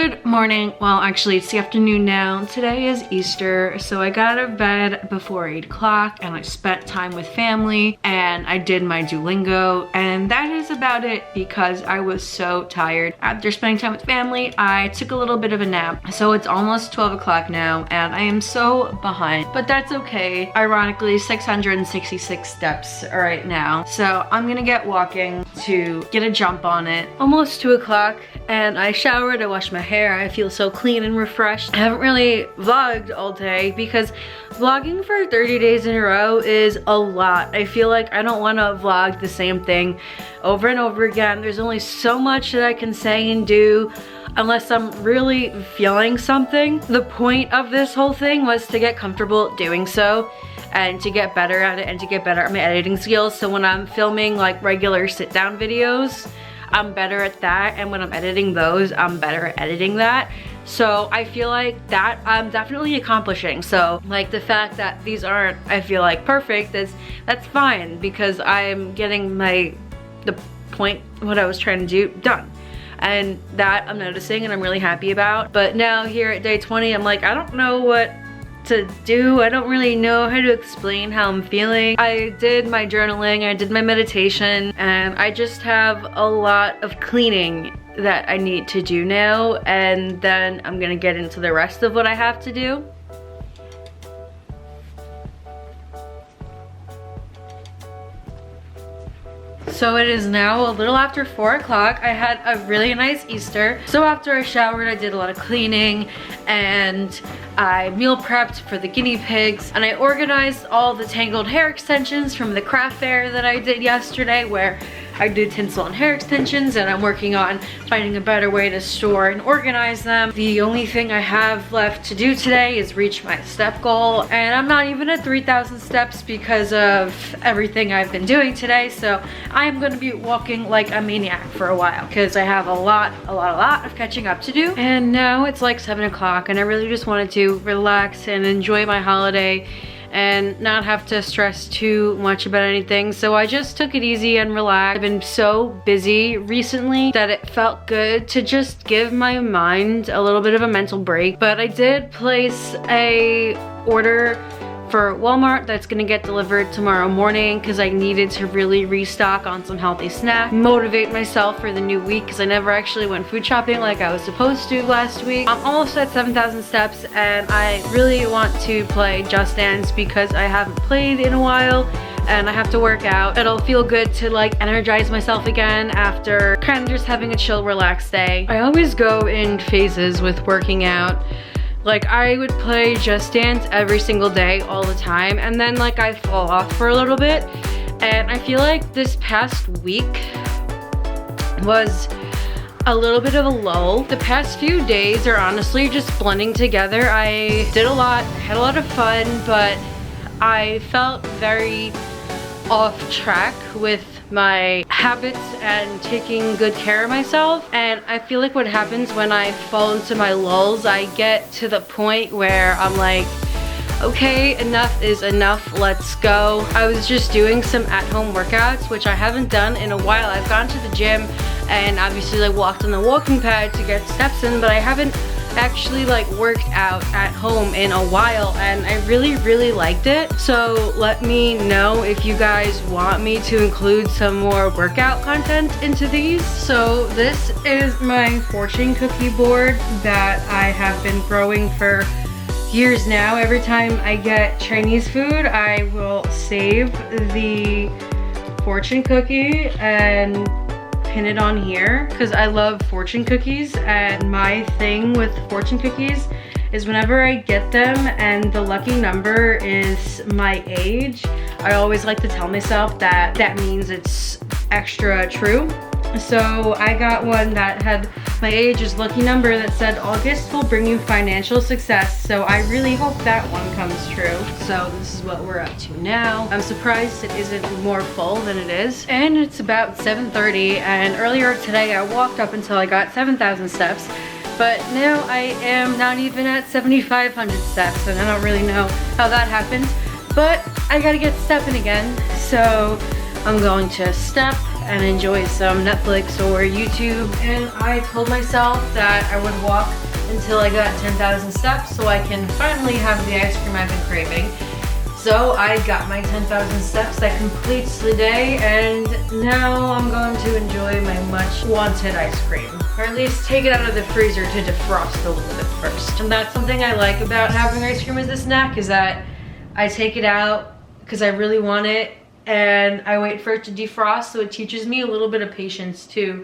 Good morning. Well, actually it's the afternoon now. Today is Easter, so I got out of bed before 8 o'clock and I spent time with family and I did my Duolingo, and that is about it because I was so tired. After spending time with family, I took a little bit of a nap. So it's almost 12 o'clock now and I am so behind, but that's okay. Ironically, 666 steps right now. So I'm gonna get walking to get a jump on it. Almost 2 o'clock and I showered, I washed my hair. I feel so clean and refreshed. I haven't really vlogged all day because vlogging for 30 days in a row is a lot. I feel like I don't want to vlog the same thing over and over again. There's only so much that I can say and do unless I'm really feeling something. The point of this whole thing was to get comfortable doing so and to get better at it and to get better at my editing skills. So when I'm filming like regular sit down videos, I'm better at that, and when I'm editing those, I'm better at editing that. So I feel like that I'm definitely accomplishing. So like the fact that these aren't, I feel like, perfect, that's fine because I'm getting the point, what I was trying to do, done. And that I'm noticing and I'm really happy about. But now here at day 20, I'm like, I don't know what to do. I don't really know how to explain how I'm feeling. I did my journaling, I did my meditation, and I just have a lot of cleaning that I need to do now, and then I'm gonna get into the rest of what I have to do. So it is now a little after 4 o'clock. I had a really nice Easter. So after I showered, I did a lot of cleaning and I meal prepped for the guinea pigs, and I organized all the tangled hair extensions from the craft fair that I did yesterday, where I do tinsel and hair extensions, and I'm working on finding a better way to store and organize them. The only thing I have left to do today is reach my step goal, and I'm not even at 3,000 steps because of everything I've been doing today. So I'm gonna be walking like a maniac for a while because I have a lot of catching up to do. And now it's like 7 o'clock and I really just wanted to relax and enjoy my holiday and not have to stress too much about anything. So I just took it easy and relaxed. I've been so busy recently that it felt good to just give my mind a little bit of a mental break. But I did place a order for Walmart that's gonna get delivered tomorrow morning because I needed to really restock on some healthy snacks, motivate myself for the new week because I never actually went food shopping like I was supposed to last week. I'm almost at 7,000 steps and I really want to play Just Dance because I haven't played in a while and I have to work out. It'll feel good to like energize myself again after kind of just having a chill, relaxed day. I always go in phases with working out. Like I would play Just Dance every single day all the time, and then like I fall off for a little bit, and I feel like this past week was a little bit of a lull. The past few days are honestly just blending together. I did a lot, had a lot of fun, but I felt very off track with my habits and taking good care of myself. And I feel like what happens when I fall into my lulls, I get to the point where I'm like, okay, enough is enough, let's go. I was just doing some at-home workouts, which I haven't done in a while. I've gone to the gym and obviously like walked on the walking pad to get steps in, but I haven't actually like worked out at home in a while, and I really liked it. So let me know if you guys want me to include some more workout content into these. So this is my fortune cookie board that I have been growing for years now. Every time I get Chinese food, I will save the fortune cookie and pin it on here because I love fortune cookies, and my thing with fortune cookies is whenever I get them and the lucky number is my age, I always like to tell myself that that means it's extra true. So I got one that had my age is lucky number that said August will bring you financial success. So I really hope that one comes true. So this is what we're up to now. I'm surprised it isn't more full than it is. And it's about 7:30, and earlier today I walked up until I got 7,000 steps. But now I am not even at 7,500 steps, and I don't really know how that happened. But I gotta get stepping again. So I'm going to step, and enjoy some Netflix or YouTube. And I told myself that I would walk until I got 10,000 steps so I can finally have the ice cream I've been craving. So I got my 10,000 steps. That completes the day, and now I'm going to enjoy my much wanted ice cream. Or at least take it out of the freezer to defrost a little bit first. And that's something I like about having ice cream as a snack, is that I take it out because I really want it and I wait for it to defrost, so it teaches me a little bit of patience too.